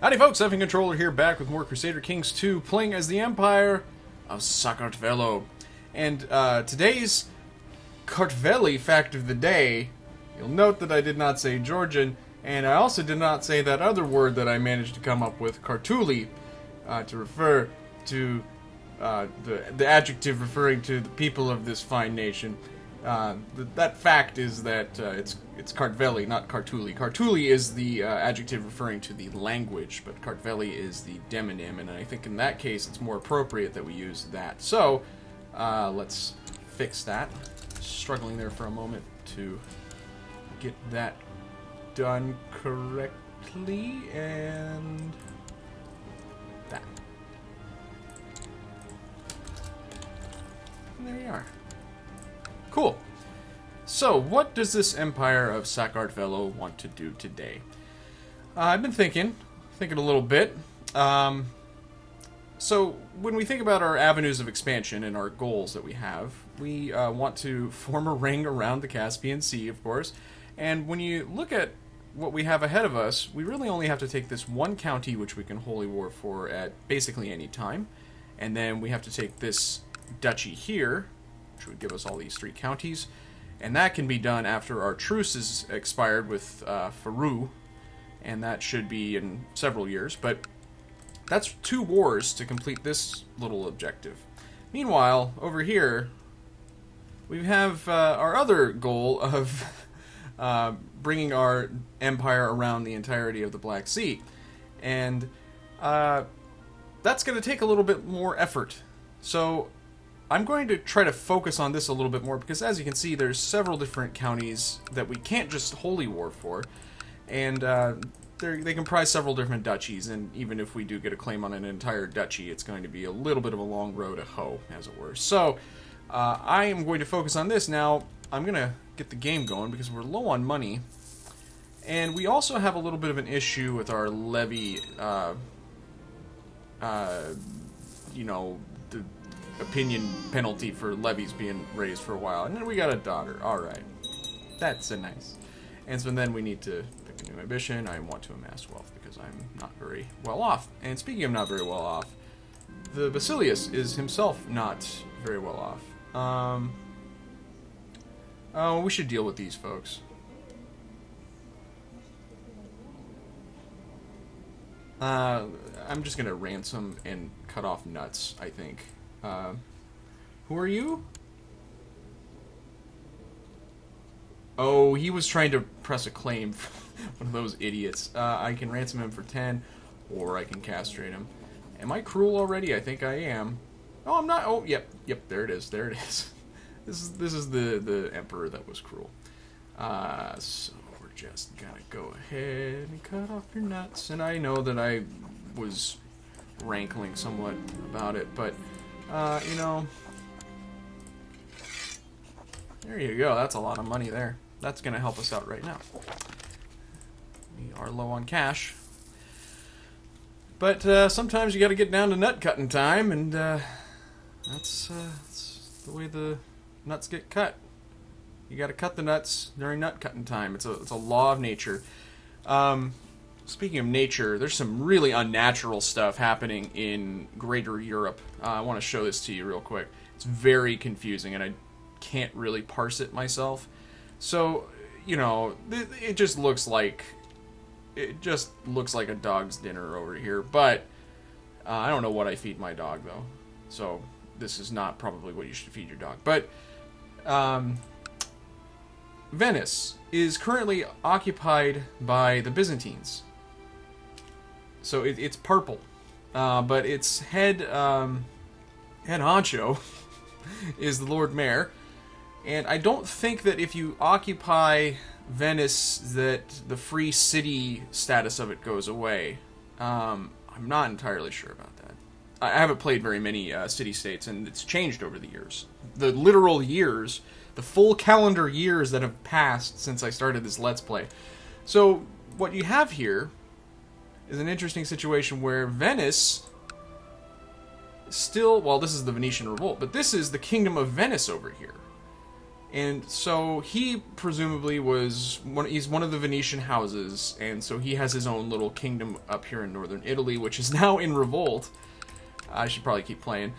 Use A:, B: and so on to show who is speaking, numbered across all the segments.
A: Howdy folks, Effing Controller here, back with more Crusader Kings 2, playing as the Empire of Kartveli. And today's Kartveli fact of the day, you'll note that I did not say Georgian, and I also did not say that other word that I managed to come up with, Kartveli, to refer to the adjective referring to the people of this fine nation. That fact is that it's Kartveli, not Kartveli. Kartveli is the adjective referring to the language, but Kartveli is the demonym, and I think in that case it's more appropriate that we use that. So, let's fix that. Struggling there for a moment to get that done correctly, and that. And there you are. Cool. So, what does this Empire of Kartveli want to do today? I've been thinking a little bit. So, when we think about our avenues of expansion and our goals that we have, we want to form a ring around the Caspian Sea, of course. And when you look at what we have ahead of us, we really only have to take this one county, which we can holy war for at basically any time. And then we have to take this duchy here, which would give us all these 3 counties, and that can be done after our truce is expired with Faru, and that should be in several years, but that's 2 wars to complete this little objective. Meanwhile, over here, we have our other goal of bringing our empire around the entirety of the Black Sea, and that's going to take a little bit more effort. So I'm going to try to focus on this a little bit more because, as you can see, there's several different counties that we can't just holy war for, and they comprise several different duchies, and even if we do get a claim on an entire duchy, it's going to be a little bit of a long road to hoe, as it were. So I am going to focus on this. Now, I'm going to get the game going because we're low on money, and we also have a little bit of an issue with our levy, you know, the opinion penalty for levies being raised for a while. And then we got a daughter. Alright. That's a nice. And so then we need to pick a new ambition. I want to amass wealth because I'm not very well off. And speaking of not very well off, the Basilius is himself not very well off. Oh, we should deal with these folks. I'm just gonna ransom and cut off nuts, I think. Who are you? Oh, he was trying to press a claim. One of those idiots. I can ransom him for 10, or I can castrate him. Am I cruel already? I think I am. Oh, I'm not. Oh, yep, there it is. There it is. This is the emperor that was cruel. So we're just gonna go ahead and cut off your nuts. And I know that I was rankling somewhat about it, but you know, there you go. That's a lot of money there. That's going to help us out right now. We are low on cash. But sometimes you got to get down to nut cutting time, and that's the way the nuts get cut. You got to cut the nuts during nut cutting time. It's a law of nature. Speaking of nature, there's some really unnatural stuff happening in Greater Europe. I want to show this to you real quick. It's very confusing, and I can't really parse it myself. So, you know, it just looks like a dog's dinner over here. But I don't know what I feed my dog, though. So this is not probably what you should feed your dog. But Venice is currently occupied by the Byzantines. So it's purple, but its head honcho is the Lord Mayor, and I don't think that if you occupy Venice that the free city status of it goes away. I'm not entirely sure about that. I haven't played very many city-states, and it's changed over the years. The literal years, the full calendar years that have passed since I started this Let's Play. So what you have here is an interesting situation where Venice still, well, this is the Venetian Revolt, but this is the Kingdom of Venice over here. And so he presumably he's one of the Venetian houses, and so he has his own little kingdom up here in northern Italy, which is now in revolt. I should probably keep playing.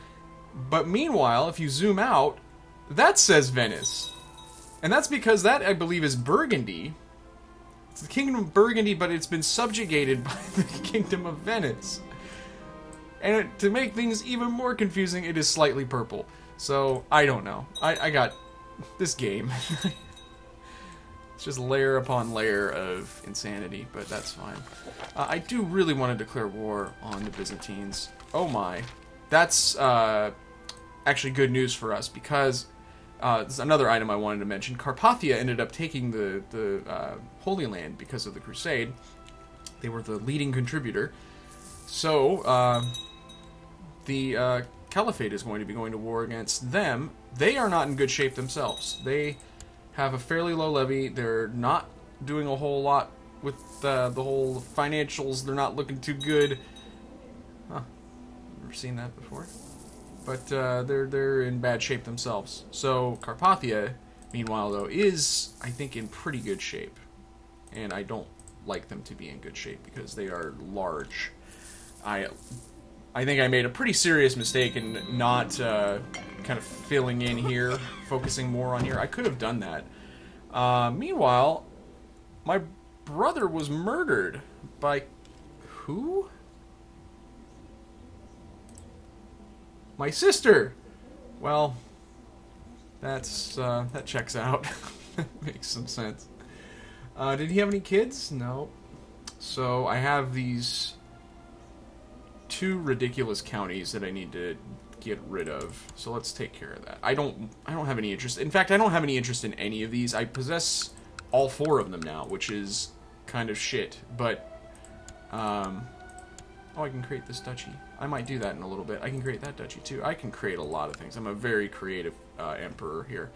A: But meanwhile, if you zoom out, that says Venice. And that's because that, I believe, is Burgundy. It's the Kingdom of Burgundy, but it's been subjugated by the Kingdom of Venice. And to make things even more confusing, it is slightly purple. So, I don't know. I got this game. It's just layer upon layer of insanity, but that's fine. I do really want to declare war on the Byzantines. Oh my. That's actually good news for us, because this is another item I wanted to mention. Carpathia ended up taking the Holy Land because of the Crusade. They were the leading contributor. So, the Caliphate is going to be going to war against them. They are not in good shape themselves. They have a fairly low levy. They're not doing a whole lot with the whole financials. They're not looking too good. Huh. Never seen that before. But they're in bad shape themselves. So Carpathia, meanwhile, though, is, I think, in pretty good shape. And I don't like them to be in good shape because they are large. I think I made a pretty serious mistake in not kind of filling in here, focusing more on here. I could have done that. Meanwhile, my brother was murdered by who? My sister. Well, that's that checks out. Makes some sense. Did he have any kids? No. So I have these two ridiculous counties that I need to get rid of. So let's take care of that. I don't have any interest. In fact, I don't have any interest in any of these. I possess all four of them now, which is kind of shit. But oh, I can create this duchy. I might do that in a little bit. I can create that duchy too. I can create a lot of things. I'm a very creative emperor here.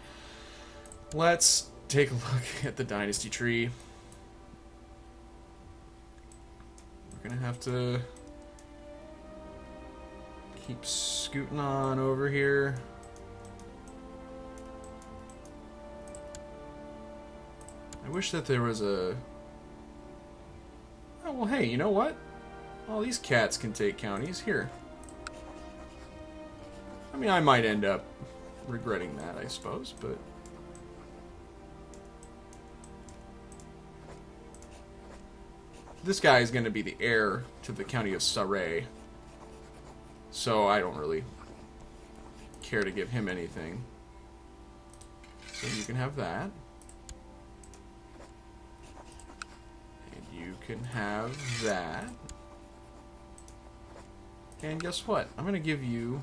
A: Let's take a look at the dynasty tree. We're gonna have to keep scooting on over here. I wish that there was a... Oh, well, hey, you know what? All these cats can take counties. Here. I mean, I might end up regretting that, I suppose, but... This guy is going to be the heir to the county of Sarray. So I don't really care to give him anything. So you can have that. And you can have that. And guess what? I'm going to give you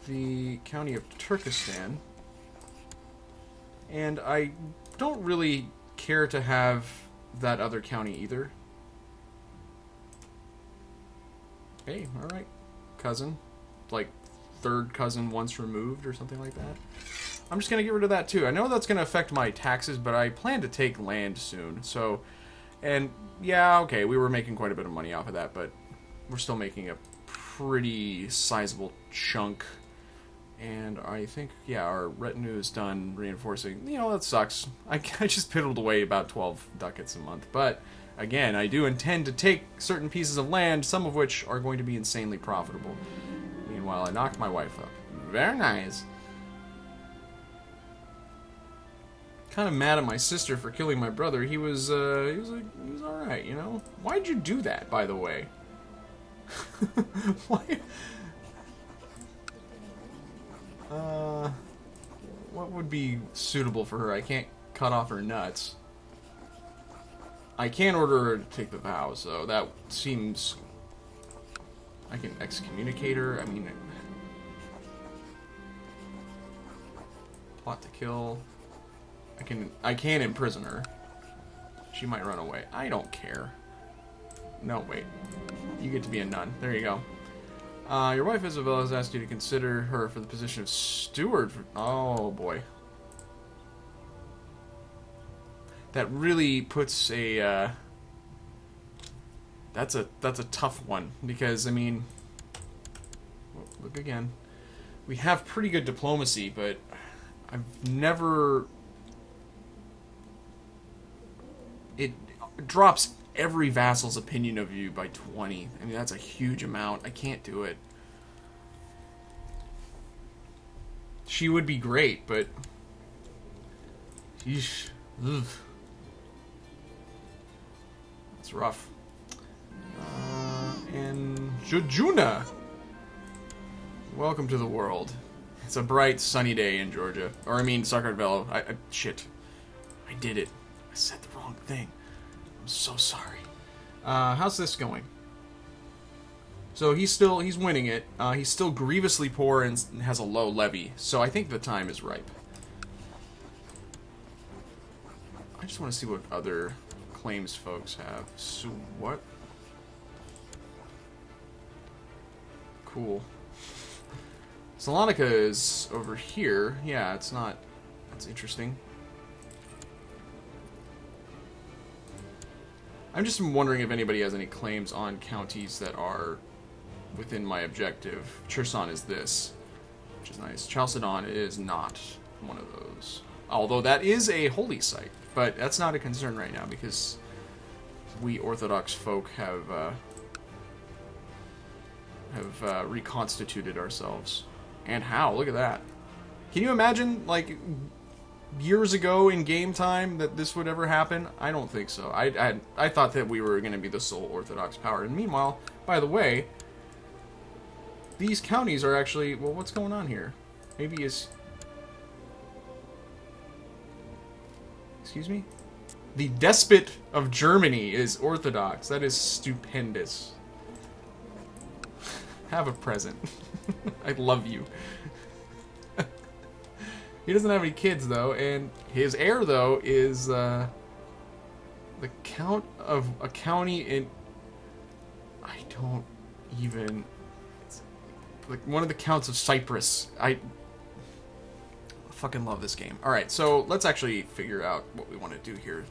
A: the county of Turkestan. And I don't really care to have that other county either. Hey, alright. Cousin. Like, third cousin once removed or something like that. I'm just going to get rid of that too. I know that's going to affect my taxes, but I plan to take land soon. So, and yeah, okay, we were making quite a bit of money off of that, but we're still making a pretty sizable chunk. And I think, yeah, our retinue is done reinforcing. You know, that sucks. I just piddled away about 12 ducats a month, but... Again, I do intend to take certain pieces of land, some of which are going to be insanely profitable. Meanwhile, I knocked my wife up. Very nice. Kind of mad at my sister for killing my brother. He was alright, you know? Why'd you do that, by the way? Why? What would be suitable for her? I can't cut off her nuts. I can't order her to take the vow, so that seems... I can excommunicate her, I mean... Plot to kill... I can imprison her. She might run away. I don't care. No, wait. You get to be a nun. There you go. Your wife Isabel has asked you to consider her for the position of steward for... Oh, boy. That really puts a, that's a tough one, because, I mean, look again. We have pretty good diplomacy, but I've never... It drops every vassal's opinion of you by 20. I mean, that's a huge amount. I can't do it. She would be great, but... Sheesh. Ugh. That's rough. And Jujuna. Welcome to the world. It's a bright, sunny day in Georgia. Or, I mean, Kartveli. Shit. I did it. I said the wrong thing. I'm so sorry. How's this going? So he's winning it. He's still grievously poor and has a low levy. So I think the time is ripe. I just want to see what other claims folks have. So what? Cool. Salonika is over here. Yeah, it's not... That's interesting. I'm just wondering if anybody has any claims on counties that are within my objective. Cherson is this, which is nice. Chalcedon is not one of those. Although that is a holy site. But that's not a concern right now because we Orthodox folk have reconstituted ourselves. And how? Look at that. Can you imagine, like, years ago in game time that this would ever happen? I don't think so. I thought that we were going to be the sole Orthodox power. And meanwhile, by the way, these counties are actually... Well, what's going on here? Maybe is... Excuse me? The despot of Germany is Orthodox. That is stupendous. Have a present. I love you. He doesn't have any kids, though, and his heir, though, is the count of a county in... I don't even... It's like one of the counts of Cyprus. I fucking love this game. Alright, so let's actually figure out what we want to do here.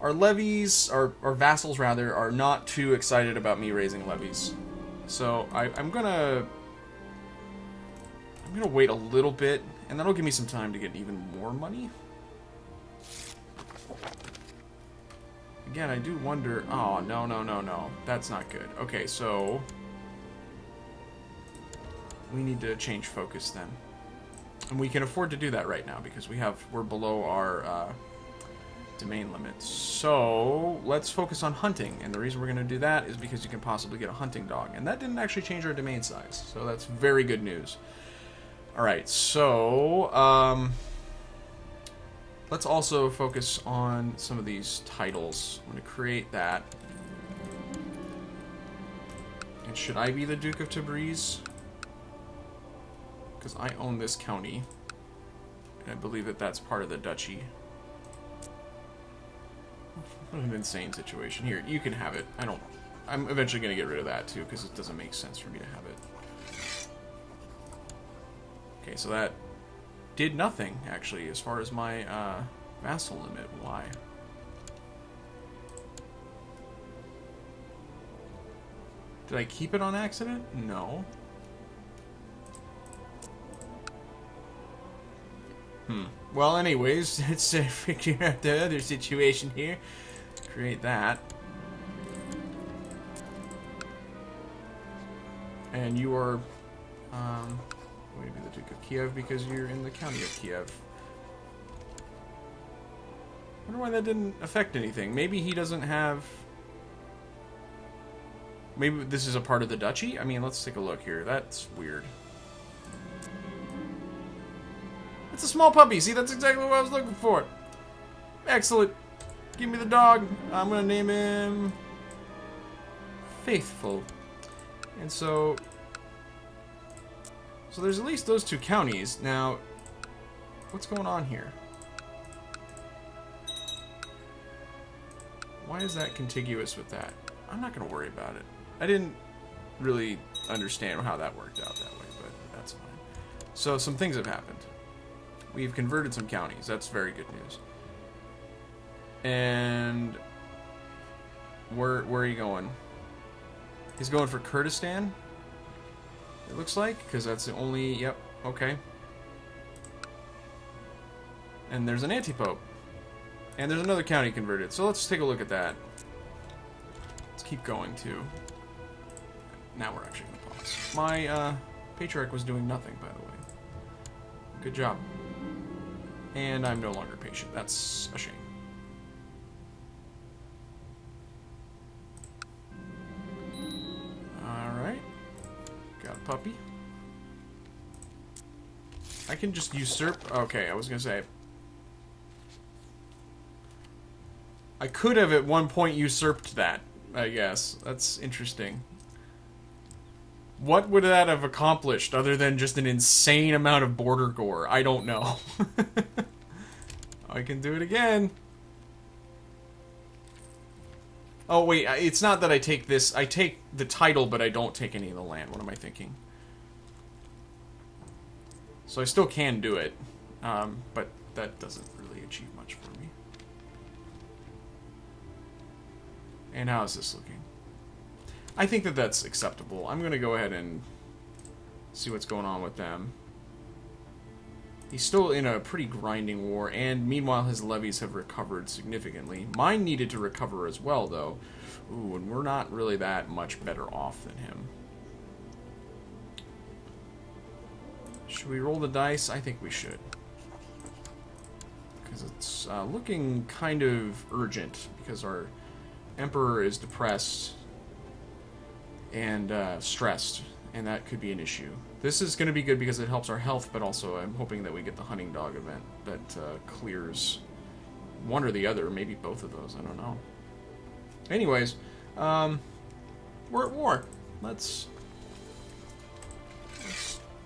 A: Our levies, our vassals, rather, are not too excited about me raising levies. So I'm gonna wait a little bit, and that'll give me some time to get even more money. Again, I do wonder... Oh, no. That's not good. Okay, so... We need to change focus then. And we can afford to do that right now, because we're below our domain limits. So, let's focus on hunting. And the reason we're going to do that is because you can possibly get a hunting dog. And that didn't actually change our domain size. So that's very good news. Alright, so, let's also focus on some of these titles. I'm going to create that. And should I be the Duke of Tabriz? Because I own this county. And I believe that that's part of the duchy. What an insane situation. Here, you can have it. I'm eventually going to get rid of that, too, because it doesn't make sense for me to have it. Okay, so that did nothing, actually, as far as my vassal limit. Why? Did I keep it on accident? No. Well, anyways, let's figure out the other situation here. Create that. And you are going to be the Duke of Kiev because you're in the county of Kiev. I wonder why that didn't affect anything. Maybe he doesn't have... Maybe this is a part of the duchy? I mean, let's take a look here. That's weird. It's a small puppy. See, that's exactly what I was looking for. Excellent. Give me the dog. I'm going to name him... Faithful. And so there's at least those two counties. Now, what's going on here? Why is that contiguous with that? I'm not going to worry about it. I didn't really understand how that worked out that way, but that's fine. So, some things have happened. We've converted some counties. That's very good news. And where are you going? He's going for Kurdistan, it looks like, because that's the only... Yep, okay. And there's an anti-pope. And there's another county converted. So let's take a look at that. Let's keep going, too. Now we're actually going to pause. My patriarch was doing nothing, by the way. Good job. And I'm no longer patient. That's a shame. Alright. Got a puppy. I can just usurp... Okay, I was going to say... I could have at one point usurped that, I guess. That's interesting. What would that have accomplished other than just an insane amount of border gore? I don't know. I can do it again. Oh, wait, it's not that I take this. I take the title, but I don't take any of the land. What am I thinking? So I still can do it, but that doesn't really achieve much for me. And how is this looking? I think that that's acceptable. I'm going to go ahead and see what's going on with them. He's still in a pretty grinding war, and meanwhile his levies have recovered significantly. Mine needed to recover as well, though. Ooh, and we're not really that much better off than him. Should we roll the dice? I think we should. Because it's looking kind of urgent, because our Emperor is depressed and stressed, and that could be an issue. This is going to be good because it helps our health, but also I'm hoping that we get the hunting dog event that clears one or the other, maybe both of those, I don't know. Anyways, we're at war. Let's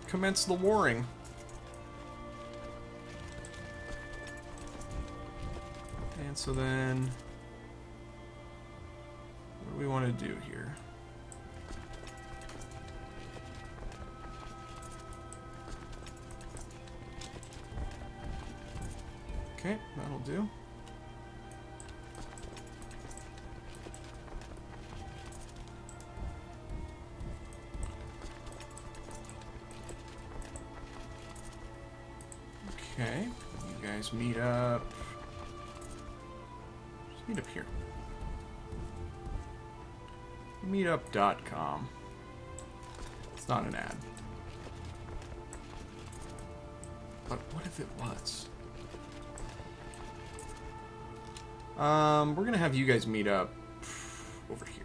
A: commence the warring. And so then, what do we want to do here? Okay, that'll do. Okay, you guys meet up. Just meet up here. Meetup.com. It's not an ad. But what if it was? We're gonna have you guys meet up over here.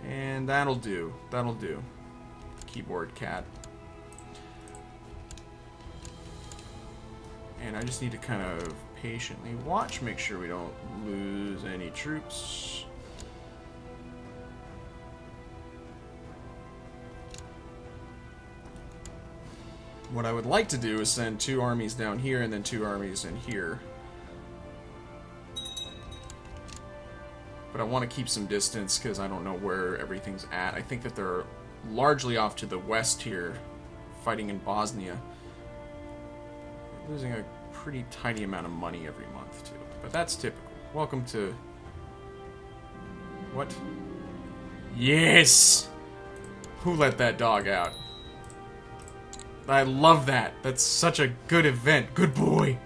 A: And that'll do. That'll do. Keyboard cat. And I just need to kind of patiently watch, make sure we don't lose any troops. What I would like to do is send 2 armies down here and then 2 armies in here. But I want to keep some distance because I don't know where everything's at. I think that they're largely off to the west here, fighting in Bosnia. We're losing a pretty tiny amount of money every month, too. But that's typical. Welcome to... What? Yes! Who let that dog out? I love that. That's such a good event. Good boy.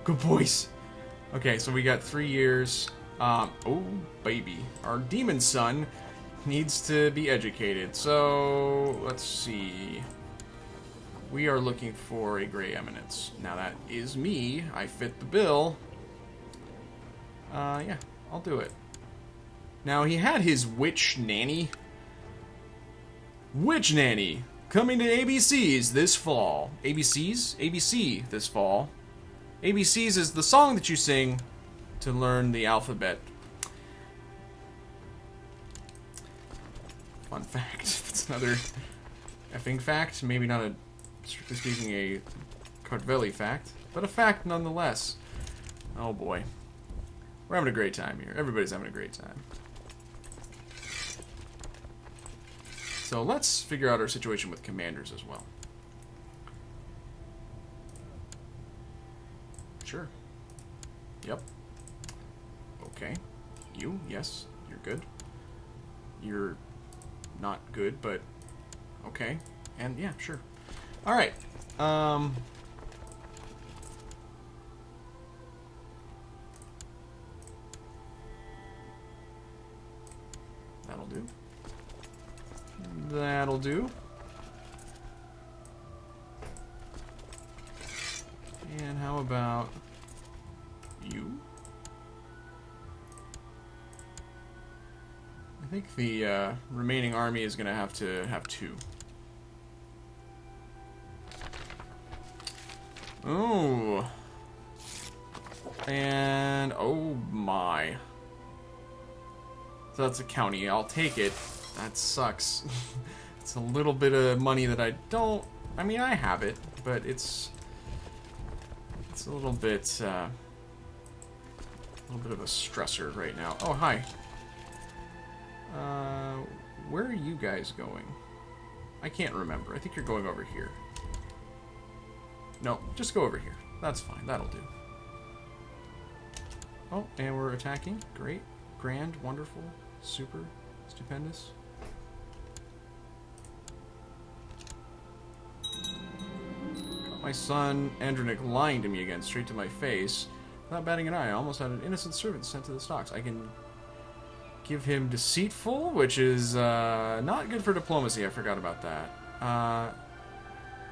A: Good boys. Okay, so we got 3 years. Oh, baby. Our demon son needs to be educated. So, let's see. We are looking for a Grey Eminence. Now, that is me. I fit the bill. Yeah, I'll do it. Now, he had his witch nanny. Witch nanny! Coming to ABCs this fall. ABCs? ABC this fall. ABCs is the song that you sing to learn the alphabet. Fun fact. That's another effing fact. Maybe not a, strictly speaking, a Kartveli fact, but a fact nonetheless. Oh boy. We're having a great time here. Everybody's having a great time. So let's figure out our situation with commanders as well. Sure. Yep. Okay. You, yes, you're good. You're not good, but okay. And yeah, sure. Alright. That'll do. That'll do. And how about you? I think the remaining army is going to have 2. Ooh. And, oh my. So that's a county. I'll take it. That sucks. It's a little bit of money that I don't... I mean, I have it, but it's a little bit of a stressor right now. Oh, hi. Where are you guys going? I can't remember. I think you're going over here. No, just go over here. That's fine. That'll do. Oh, and we're attacking. Great. Grand. Wonderful. Super. Stupendous. Got my son, Andronic, lying to me again, straight to my face. Without batting an eye, I almost had an innocent servant sent to the stocks. I can give him deceitful, which is not good for diplomacy. I forgot about that.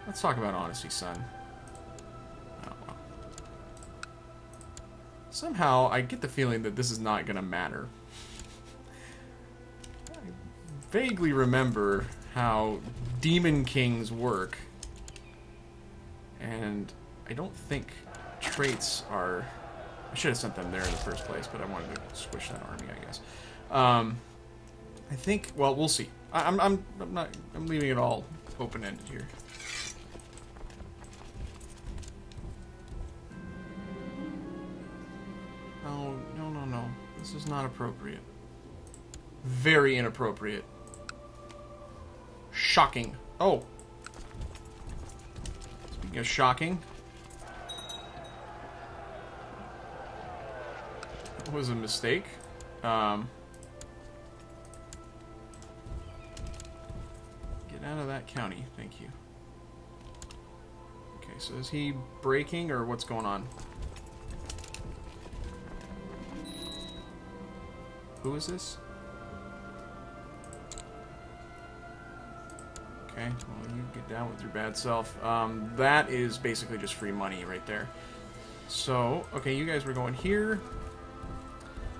A: Let's talk about honesty, son. Oh, well. Somehow, I get the feeling that this is not going to matter. I vaguely remember how Demon Kings work, and I don't think traits are... I should have sent them there in the first place, but I wanted to squish that army, I guess. I think... Well, we'll see. I'm leaving it all open-ended here. Oh, no. This is not appropriate. Very inappropriate. Shocking. Oh. Speaking of shocking... That was a mistake. Get out of that county, thank you. Okay, so is he breaking or what's going on? Who is this? Okay, well, you get down with your bad self. That is basically just free money right there. So, okay, you guys were going here.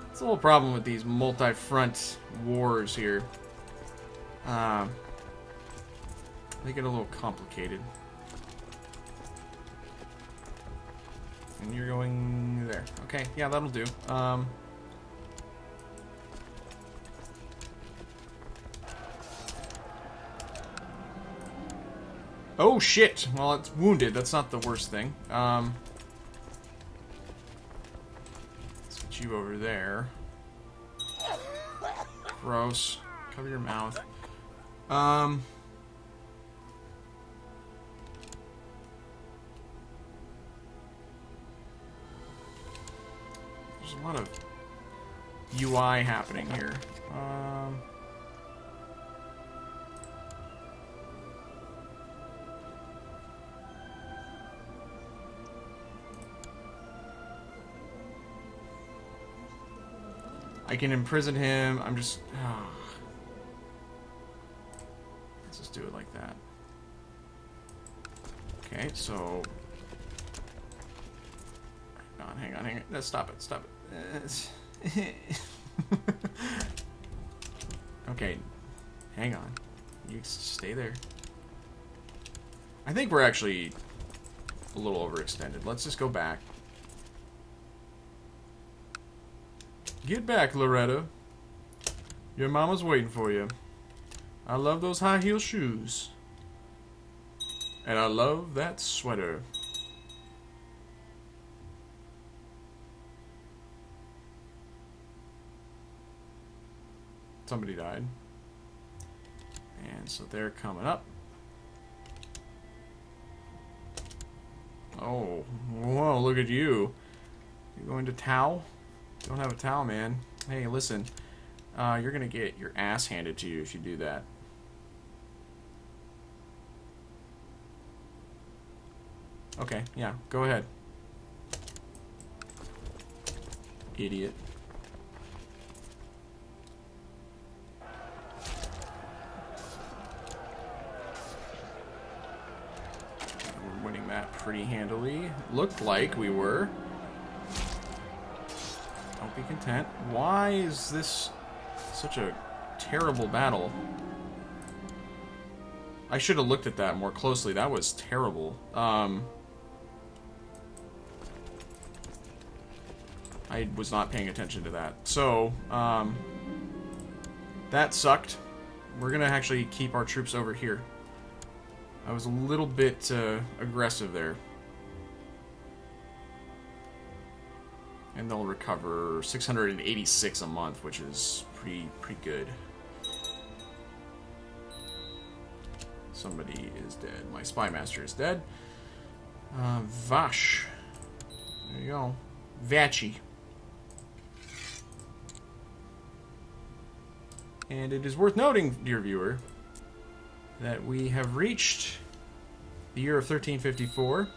A: It's a little problem with these multi-front wars here. They get a little complicated. And you're going there. Okay, yeah, that'll do. Oh, shit! Well, it's wounded. That's not the worst thing. Let's get you over there. Gross. Cover your mouth. There's a lot of UI happening here. I can imprison him. I'm just... Oh. Let's just do it like that. Okay, so... Hang on. No, stop it. Okay, hang on. You stay there. I think we're actually a little overextended. Let's just go back. Get back, Loretta. Your mama's waiting for you. I love those high heel shoes. And I love that sweater. Somebody died. And so they're coming up. Oh, whoa, look at you. You going to Tau? Don't have a towel, man. Hey, listen. You're gonna get your ass handed to you if you do that. Okay, yeah, go ahead. Idiot. We're winning that pretty handily. Looked like we were. Don't be content. Why is this such a terrible battle? I should have looked at that more closely. That was terrible. I was not paying attention to that. So, that sucked. We're gonna actually keep our troops over here. I was a little bit aggressive there. And they'll recover 686 a month, which is pretty good. Somebody is dead. My spy master is dead. Vash. There you go. Vachi. And it is worth noting, dear viewer, that we have reached the year of 1354.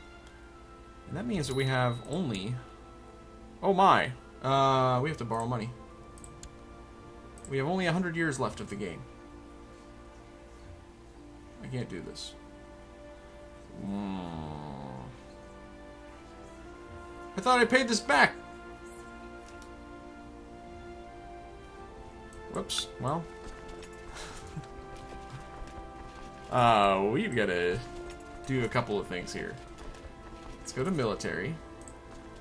A: And that means that we have only... Oh my! We have to borrow money. We have only 100 years left of the game. I can't do this. I thought I paid this back! Whoops. Well. We've got to do a couple of things here. Let's go to military.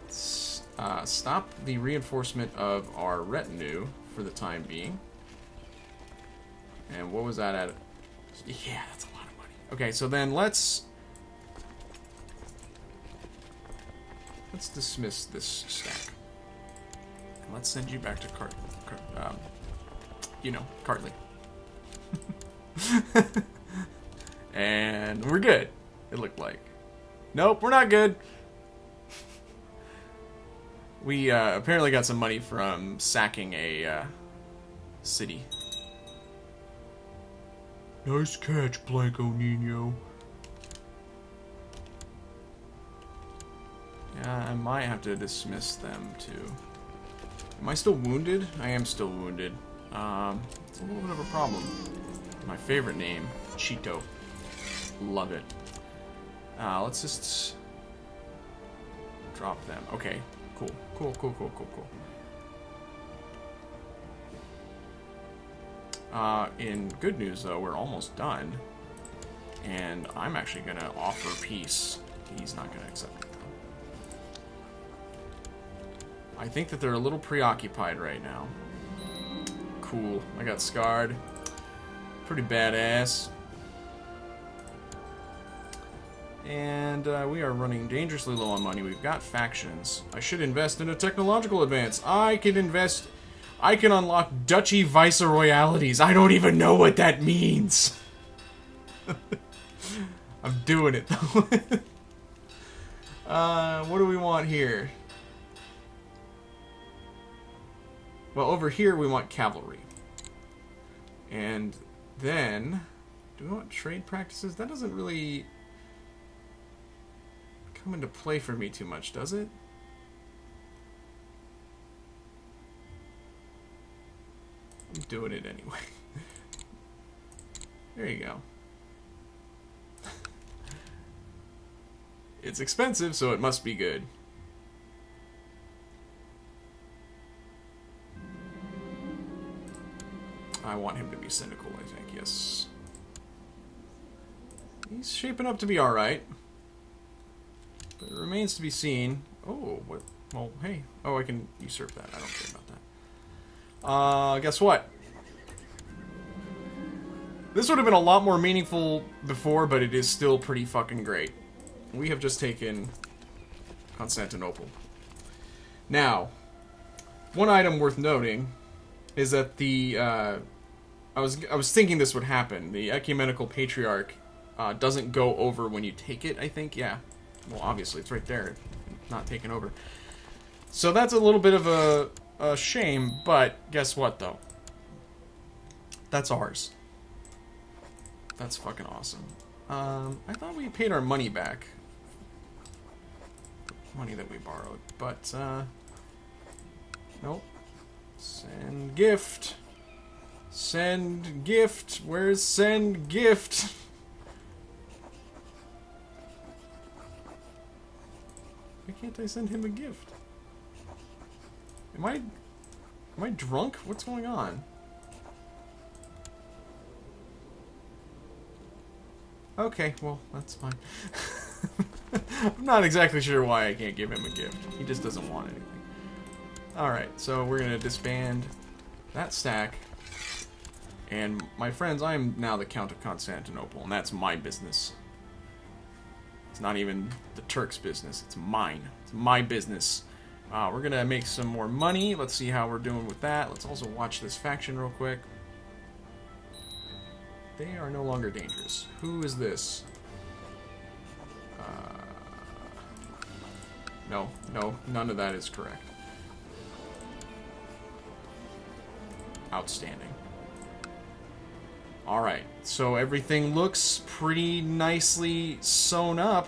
A: Stop the reinforcement of our retinue for the time being. And what was that at? Yeah, that's a lot of money. Okay, so then let's dismiss this stack. And let's send you back to Kartveli. And we're good, it looked like. Nope, we're not good. We apparently got some money from sacking a city. Nice catch, Blanco Nino. Yeah, I might have to dismiss them too. Am I still wounded? I am still wounded. It's a little bit of a problem. My favorite name, Cheeto. Love it. Let's just drop them. Okay, cool. Cool. In good news, though, we're almost done. And I'm actually going to offer peace. He's not going to accept it, though. I think that they're a little preoccupied right now. Cool. I got scarred. Pretty badass. And we are running dangerously low on money. We've got factions. I should invest in a technological advance. I can unlock Duchy Viceroyalities. I don't even know what that means. I'm doing it, though. What do we want here? Well, over here we want cavalry. And then... do we want trade practices? That doesn't really come into play for me too much, does it? I'm doing it anyway. There you go. It's expensive, so it must be good. I want him to be cynical, I think, yes. He's shaping up to be alright. But it remains to be seen. Oh, what? Well, hey. Oh, I can usurp that. I don't care about that. Guess what? This would have been a lot more meaningful before, but it is still pretty fucking great. We have just taken Constantinople. Now, one item worth noting is that the I was thinking this would happen. The ecumenical patriarch doesn't go over when you take it, I think. Yeah. Well, obviously, it's right there. Not taken over. So that's a little bit of a shame, but guess what, though? That's ours. That's fucking awesome. I thought we paid our money back money that we borrowed. But, nope. Send gift. Send gift. Where's send gift? Why can't I send him a gift? Am I drunk? What's going on? Okay, well, that's fine. I'm not exactly sure why I can't give him a gift. He just doesn't want anything. Alright, so we're gonna disband that stack. And my friends, I am now the Count of Constantinople, and that's my business. It's not even the Turks' business, it's mine. It's my business. We're gonna make some more money. Let's see how we're doing with that. Let's also watch this faction real quick. They are no longer dangerous. Who is this? No, none of that is correct. Outstanding. Alright, so everything looks pretty nicely sewn up,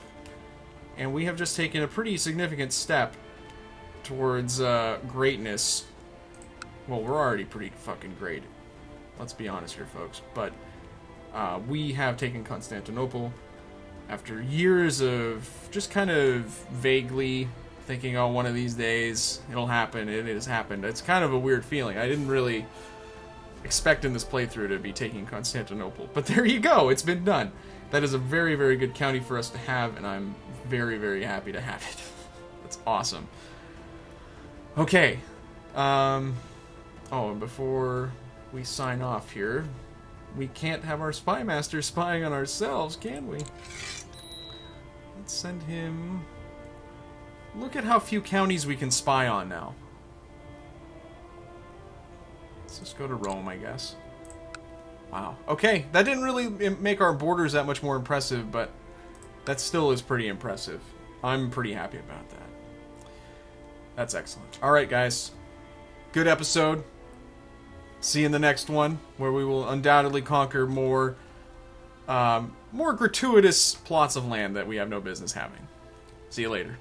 A: and we have just taken a pretty significant step towards greatness. Well, we're already pretty fucking great. Let's be honest here, folks. But we have taken Constantinople after years of just kind of vaguely thinking, oh, one of these days it'll happen. It has happened. It's kind of a weird feeling. I didn't really expect in this playthrough to be taking Constantinople. But there you go. It's been done. That is a very, very good county for us to have, and I'm very, very happy to have it. That's awesome. Okay. Oh, and before we sign off here, we can't have our spy master spying on ourselves, can we? Let's send him... Look at how few counties we can spy on now. Let's just go to Rome, I guess. Wow. Okay, that didn't really make our borders that much more impressive, but that still is pretty impressive. I'm pretty happy about that. That's excellent. Alright, guys. Good episode. See you in the next one, where we will undoubtedly conquer more gratuitous plots of land that we have no business having. See you later.